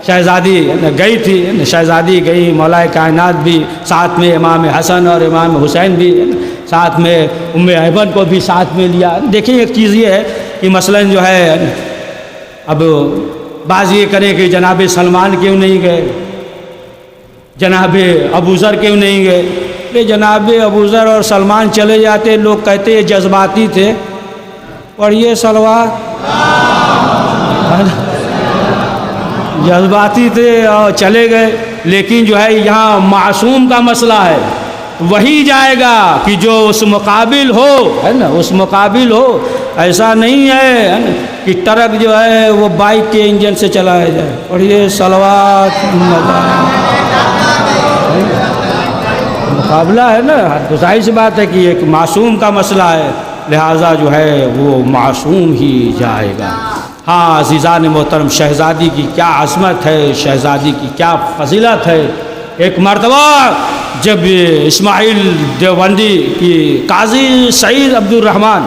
شہزادی گئی تھی، شہزادی گئی، مولا کائنات بھی ساتھ میں، امام حسن اور امام حسین بھی ساتھ میں، ام ایمن کو بھی ساتھ میں لیا۔ دیکھیں ایک چیز یہ ہے کہ مثلاً جو ہے اب بعض یہ کرے کہ جناب سلمان کیوں نہیں گئے، جناب ابوذر کیوں نہیں گئے؟ کہ جناب ابوذر اور سلمان چلے جاتے، لوگ کہتے یہ جذباتی تھے۔ پڑھیے صلوات۔ جذباتی تھے اور چلے گئے، لیکن جو ہے یہاں معصوم کا مسئلہ ہے، وہی جائے گا کہ جو اس مقابل ہو، ہے نا، اس مقابل ہو۔ ایسا نہیں ہے کہ ٹرک جو ہے وہ بائک کے انجن سے چلایا جائے۔ پڑھیے صلوات۔ مقابلہ ہے نا، ظاہر سی بات ہے کہ ایک معصوم کا مسئلہ ہے، لہٰذا جو ہے وہ معصوم ہی جائے گا۔ ہاں عزیزان محترم، شہزادی کی کیا عظمت ہے، شہزادی کی کیا فضیلت ہے۔ ایک مرتبہ جب اسماعیل دیوبندی کی قاضی سعید عبد الرحمن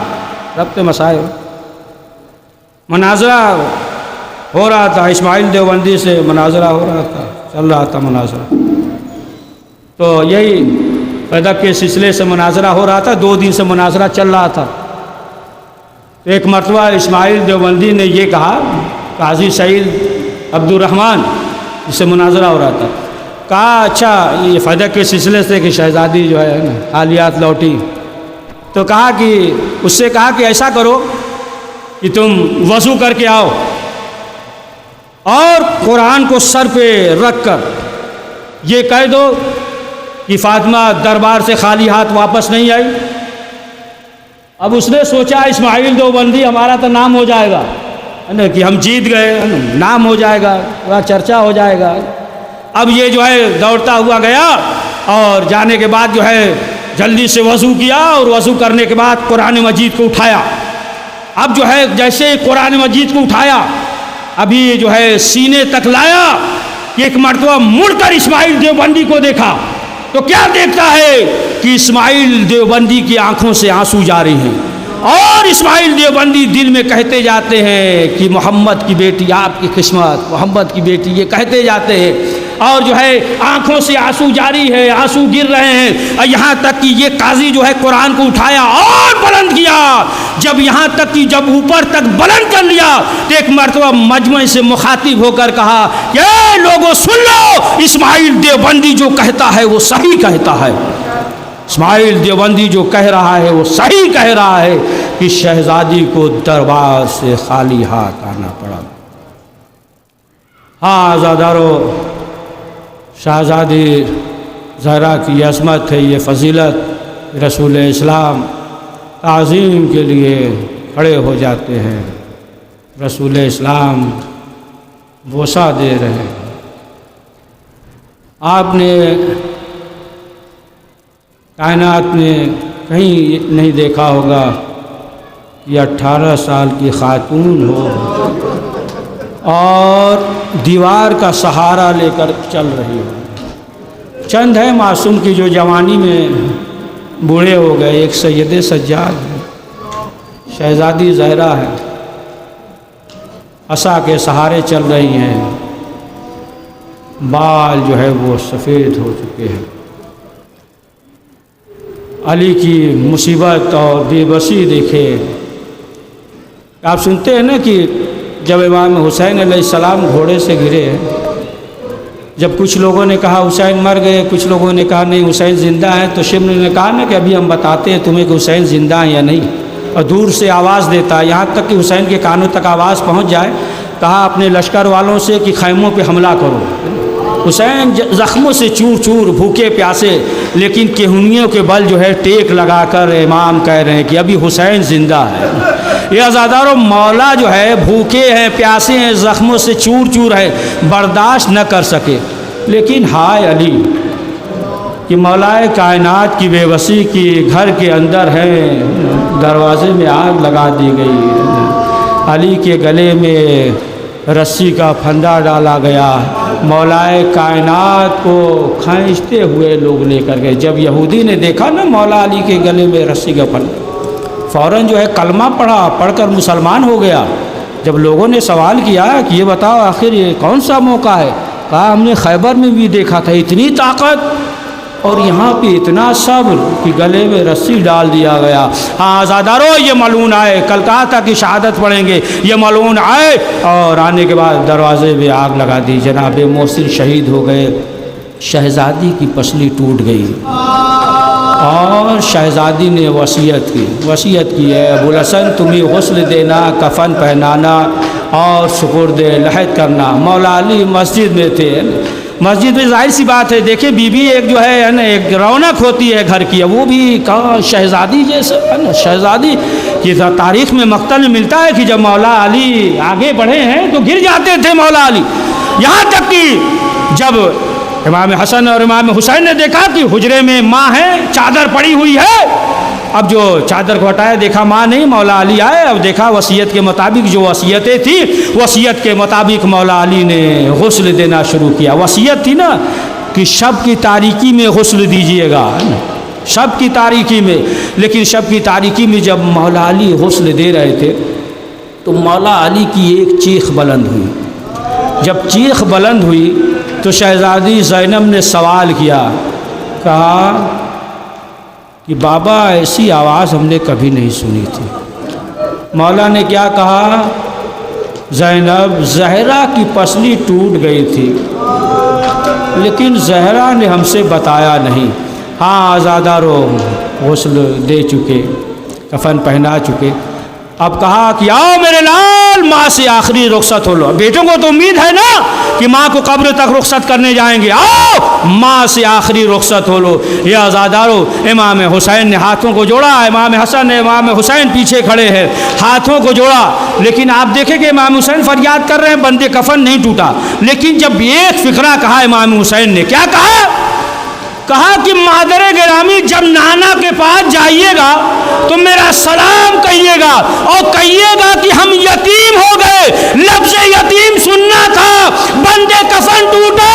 ربط مسائل مناظرہ ہو رہا تھا، اسماعیل دیوبندی سے مناظرہ ہو رہا تھا، چل رہا تھا مناظرہ، تو یہی فیدق کے سلسلے سے مناظرہ ہو رہا تھا، 2 دن سے مناظرہ چل رہا تھا۔ ایک مرتبہ اسماعیل دیوبندی نے یہ کہا، قاضی سعید عبد الرحمن جس سے مناظرہ ہو رہا تھا، کہا اچھا یہ فیدق کے سلسلے سے کہ شہزادی جو ہے حالیات لوٹی، تو کہا کہ اس سے کہا کہ ایسا کرو کہ تم وضو کر کے آؤ اور قرآن کو سر پہ رکھ کر یہ کہہ دو کہ فاطمہ دربار سے خالی ہاتھ واپس نہیں آئی۔ اب اس نے سوچا اسماعیل دیوبندی ہمارا تو نام ہو جائے گا کہ ہم جیت گئے، نام ہو جائے گا، تھوڑا چرچا ہو جائے گا۔ اب یہ جو ہے دوڑتا ہوا گیا اور جانے کے بعد جو ہے جلدی سے وضو کیا، اور وضو کرنے کے بعد قرآن مجید کو اٹھایا۔ اب جو ہے جیسے قرآن مجید کو اٹھایا، ابھی جو ہے سینے تک لایا کہ ایک مرتبہ مڑ کر اسماعیل دیوبندی کو دیکھا، تو کیا دیکھتا ہے کہ اسماعیل دیوبندی کی آنکھوں سے آنسو جاری ہیں، اور اسماعیل دیوبندی دل میں کہتے جاتے ہیں کہ محمد کی بیٹی آپ کی قسمت، محمد کی بیٹی، یہ کہتے جاتے ہیں۔ اور جو ہے آنکھوں سے آنسو جاری ہے، آنسو گر رہے ہیں، اور یہاں تک کہ یہ قاضی جو ہے قرآن کو اٹھایا اور بلند کیا، جب یہاں تک کہ جب اوپر تک بلند کر لیا تو ایک مرتبہ مجمع سے مخاطب ہو کر کہا کہ اے لوگوں سن لو، اسماعیل دیوبندی جو کہتا ہے وہ صحیح کہتا ہے، اسماعیل دیوبندی جو کہہ رہا ہے وہ صحیح کہہ رہا ہے کہ شہزادی کو دربار سے خالی ہاتھ آنا پڑا۔ ہاں عزادارو، شہزادی زہرا کی عظمت ہے، یہ فضیلت، رسول اسلام تعظیم کے لیے کھڑے ہو جاتے ہیں، رسول اسلام بوسہ دے رہے ہیں۔ آپ نے کائنات میں کہیں نہیں دیکھا ہوگا کہ 18 سال کی خاتون ہو اور دیوار کا سہارا لے کر چل رہی ہو۔ چند ہے معصوم کی جو جوانی میں بوڑھے ہو گئے، ایک سید سجاد ہے، شہزادی زہرا ہے، عصا کے سہارے چل رہی ہیں، بال جو ہے وہ سفید ہو چکے ہیں۔ علی کی مصیبت اور بے بسی دیکھے۔ آپ سنتے ہیں نا کہ جب امام حسین علیہ السلام گھوڑے سے گرے، جب کچھ لوگوں نے کہا حسین مر گئے، کچھ لوگوں نے کہا نہیں حسین زندہ ہیں، تو شمر نے کہا نا کہ ابھی ہم بتاتے ہیں تمہیں کہ حسین زندہ ہیں یا نہیں، اور دور سے آواز دیتا، یہاں تک کہ حسین کے کانوں تک آواز پہنچ جائے، کہا اپنے لشکر والوں سے کہ خیموں پہ حملہ کرو۔ حسین زخموں سے چور چور، بھوکے پیاسے، لیکن کہنیوں کے بل جو ہے ٹیک لگا کر امام کہہ رہے ہیں کہ ابھی حسین زندہ ہے۔ یہ عزادارو، مولا جو ہے بھوکے ہیں، پیاسے ہیں، زخموں سے چور چور ہے، برداشت نہ کر سکے، لیکن ہائے علی کہ مولائے کائنات کی بے بسی کی گھر کے اندر ہے، دروازے میں آگ لگا دی گئی، علی کے گلے میں رسی کا پھندا ڈالا گیا، مولائے کائنات کو کھینچتے ہوئے لوگ لے کر گئے۔ جب یہودی نے دیکھا نا مولا علی کے گلے میں رسی کا پھندا، فوراً جو ہے کلمہ پڑھا، پڑھ کر مسلمان ہو گیا۔ جب لوگوں نے سوال کیا کہ یہ بتاؤ آخر یہ کون سا موقع ہے، کہا ہم نے خیبر میں بھی دیکھا تھا، اتنی طاقت اور یہاں پہ اتنا صبر کہ گلے میں رسی ڈال دیا گیا۔ ہاں عزادارو، یہ ملعون آئے، کل کہا تھا کہ شہادت پڑھیں گے، یہ ملعون آئے اور آنے کے بعد دروازے میں آگ لگا دی، جناب محسن شہید ہو گئے، شہزادی کی پسلی ٹوٹ گئی، اور شہزادی نے وصیت کی ہے ابوالحسن تمہیں غسل دینا، کفن پہنانا اور سپرد لحد کرنا۔ مولا علی مسجد میں تھے، مسجد میں ظاہر سی بات ہے، دیکھیں بیوی ایک جو ہے نا ایک رونق ہوتی ہے گھر کی، وہ بھی کہاں شہزادی جیسے ہے نا، شہزادی کی تاریخ میں مقتل میں ملتا ہے کہ جب مولا علی آگے بڑھے ہیں تو گر جاتے تھے مولا علی، یہاں تک کہ جب امام حسن اور امام حسین نے دیکھا کہ حجرے میں ماں ہے، چادر پڑی ہوئی ہے، اب جو چادر کو ہٹایا دیکھا ماں نہیں، مولا علی آئے، اب دیکھا وصیت کے مطابق جو وصیتیں تھی، وصیت کے مطابق مولا علی نے غسل دینا شروع کیا۔ وصیت تھی نا کہ شب کی تاریکی میں غسل دیجئے گا، شب کی تاریکی میں، لیکن شب کی تاریکی میں جب مولا علی غسل دے رہے تھے تو مولا علی کی ایک چیخ بلند ہوئی، جب چیخ بلند ہوئی تو شہزادی زینب نے سوال کیا، کہا کہ بابا ایسی آواز ہم نے کبھی نہیں سنی تھی۔ مولا نے کیا کہا، زینب زہرا کی پسلی ٹوٹ گئی تھی لیکن زہرا نے ہم سے بتایا نہیں۔ ہاں آزادارو، غسل دے چکے، کفن پہنا چکے، اب کہا کہ آؤ میرے لال، ماں سے آخری رخصت ہو لو۔ بیٹوں کو تو امید ہے نا کہ ماں کو قبر تک رخصت کرنے جائیں گے، آؤ ماں سے آخری رخصت ہو لو۔ یہ آزادارو، امام حسین نے ہاتھوں کو جوڑا، امام حسن نے، امام حسین پیچھے کھڑے ہیں، ہاتھوں کو جوڑا، لیکن آپ دیکھیں کہ امام حسین فریاد کر رہے ہیں، بندے کفن نہیں ٹوٹا، لیکن جب ایک فقرہ کہا امام حسین نے، کیا کہا کہ مادر گرامی جب نانا کے پاس جائیے گا تو میرا سلام کہیے گا اور کہیے گا کہ ہم یتیم ہو گئے، لفظ یتیم سننا تھا، بندے کفن ٹوٹا،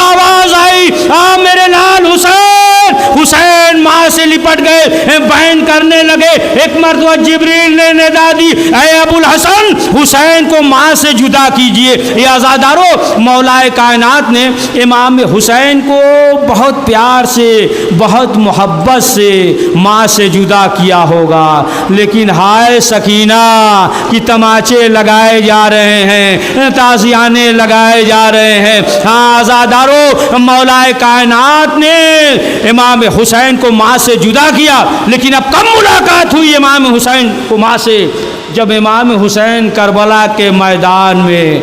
آواز آئی آ میرے لال حسین، حسین ماں سے لپٹ گئے، بہن کرنے لگے. ایک مرتبہ جبریل نے ندا دی, اے ابو الحسن حسین کو ماں سے جدا کیجئے. یہ عزادارو, مولا کائنات نے امام حسین کو بہت پیار سے, بہت محبت سے ماں سے جدا کیا ہوگا, لیکن ہائے سکینہ کی تماچے لگائے جا رہے ہیں, تازیانے لگائے جا رہے ہیں. ہاں عزادارو, مولا کائنات نے امام حسین کو ماں سے جدا کیا, لیکن اب کب ملاقات ہوئی امام حسین کو ماں سے؟ جب امام حسین کربلا کے میدان میں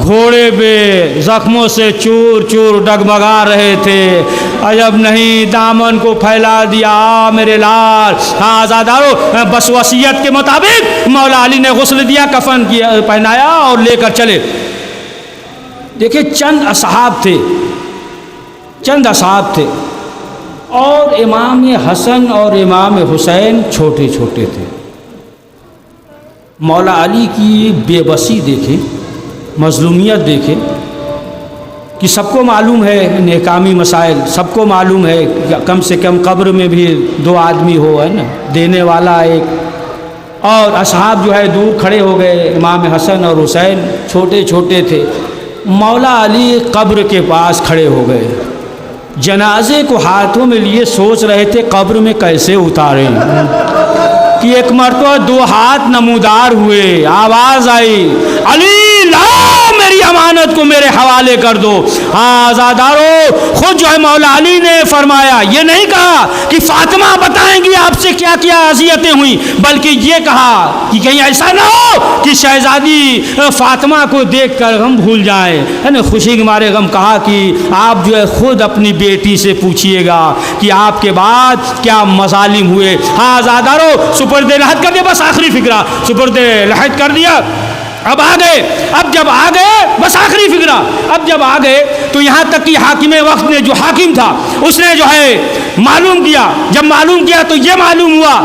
گھوڑے پہ زخموں سے چور چور ڈگمگا رہے تھے. عجب نہیں, دامن کو پھیلا دیا میرے لال. ہاں آزادارو, بس وصیت کے مطابق مولا علی نے غسل دیا, کفن کیا, پہنایا اور لے کر چلے. دیکھیں چند اصحاب تھے, چند اصحاب تھے, اور امام حسن اور امام حسین چھوٹے چھوٹے تھے. مولا علی کی بے بسی دیکھیں, مظلومیت دیکھیں, کہ سب کو معلوم ہے انحکامی مسائل, سب کو معلوم ہے کم سے کم قبر میں بھی 2 آدمی ہو, ہے نا, دینے والا ایک. اور اصحاب جو ہے دور کھڑے ہو گئے. امام حسن اور حسین چھوٹے چھوٹے تھے. مولا علی قبر کے پاس کھڑے ہو گئے, جنازے کو ہاتھوں میں لیے سوچ رہے تھے قبر میں کیسے اتاریں. کہ ایک مرتبہ 2 ہاتھ نمودار ہوئے, آواز آئی, علی لاؤ میری امانت کو میرے حوالے کر دو. ہاں آزادارو, خود جو ہے مولا علی نے فرمایا, یہ نہیں کہا کہ فاطمہ بتائیں گی آپ سے کیا کیا اذیتیں ہوئیں, بلکہ یہ کہا کہ کہیں ایسا نہ ہو کہ شہزادی فاطمہ کو دیکھ کر غم بھول جائیں, ہے نا, خوشی کے مارے غم. کہا کہ آپ جو ہے خود اپنی بیٹی سے پوچھئے گا کہ آپ کے بعد کیا مظالم ہوئے. ہاں آزادارو, سپرد لحد کر دیا, بس آخری فکرہ سپرد لحد کر دیا. اب آ گئے, اب جب آ گئے بس آخری فکرہ, اب جب آ گئے تو یہاں تک کہ حاکم وقت نے, جو حاکم تھا, اس نے جو ہے معلوم کیا. جب معلوم کیا تو یہ معلوم ہوا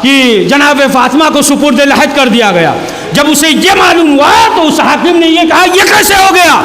کہ جناب فاطمہ کو سپرد لحد کر دیا گیا. جب اسے یہ معلوم ہوا تو اس حاکم نے یہ کہا, یہ کیسے ہو گیا,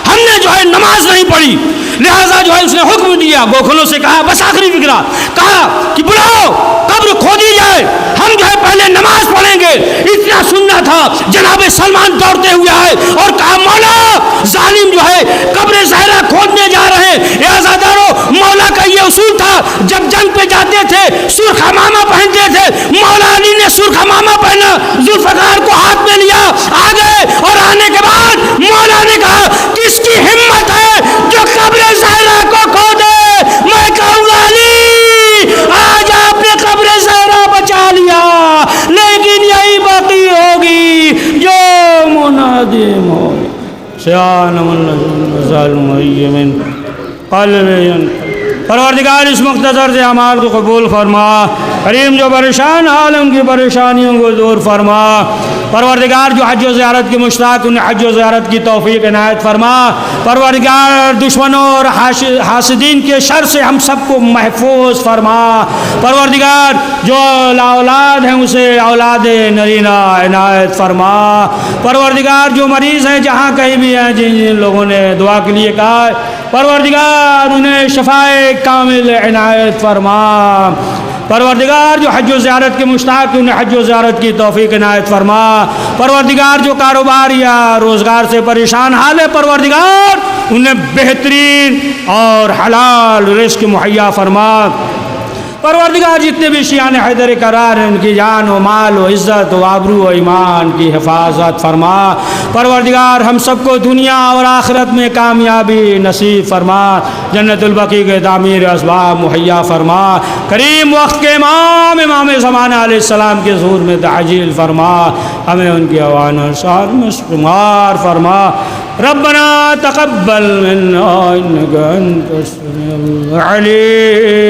ہم نے جو ہے نماز نہیں پڑھی, لہذا جو ہے اس نے حکم دیا, گوکھلوں سے کہا بس آخری فکرہ, کہا کہ بلاؤ قبر کھودی جائے, ہم جو ہے پہلے نماز پڑھیں گے. اتنا سننا تھا, جناب سلمان دوڑتے ہوئے آئے اور کہا مولا ظالم جو ہے قبر زہرا کھودنے جا رہے ہیں. اے آزادارو, مولا کا یہ اصول تھا, جب جنگ پہ جاتے تھے سرخ امامہ پہنتے تھے. مولا علی نے سرخ امامہ پہنا, ذوالفقار کو ہاتھ میں لیا, آ گئے, اور آنے کے بعد مولا نے کہا کس کی ہمت ہے جو قبر زہرا کو کھودے. میں کہوں گا علی, آج آپ نے قبر زہرا بچا لیا, لیکن یہی باقی ہوگی جو منادی مولا سیان من ظالم من قلب. پروردگار اس مختصر سے اعمال کو قبول فرما, کریم جو پریشان عالم کی پریشانیوں کو دور فرما. پروردگار جو حج و زیارت کی مشتاق, انہیں حج و زیارت کی توفیق عنایت فرما. پروردگار دشمنوں اور حاسدین کے شر سے ہم سب کو محفوظ فرما. پروردگار جو لا اولاد ہیں اسے اولاد نرینہ عنایت فرما. پروردگار جو مریض ہیں جہاں کہیں بھی ہیں, جن لوگوں نے دعا کے لیے کہا ہے, پروردگار انہیں شفائے کامل عنایت فرما. پروردگار جو حج و زیارت کے مشتاق انہیں حج و زیارت کی توفیق عنایت فرما. پروردگار جو کاروبار یا روزگار سے پریشان حال ہے, پروردگار انہیں بہترین اور حلال رزق مہیا فرما. پروردگار جتنے بھی شیعان حیدر کرار ہیں ان کی جان و مال و عزت و آبرو و ایمان کی حفاظت فرما. پروردگار ہم سب کو دنیا اور آخرت میں کامیابی نصیب فرما. جنت البقیع کے تعمیر اسباب مہیا فرما. کریم وقت کے امام زمانہ علیہ السلام کے ظہور میں تعجیل فرما. ہمیں ان کی اوان اور ساتھ میں شمار فرما. ربنا تقبل منا انك انت السميع العليم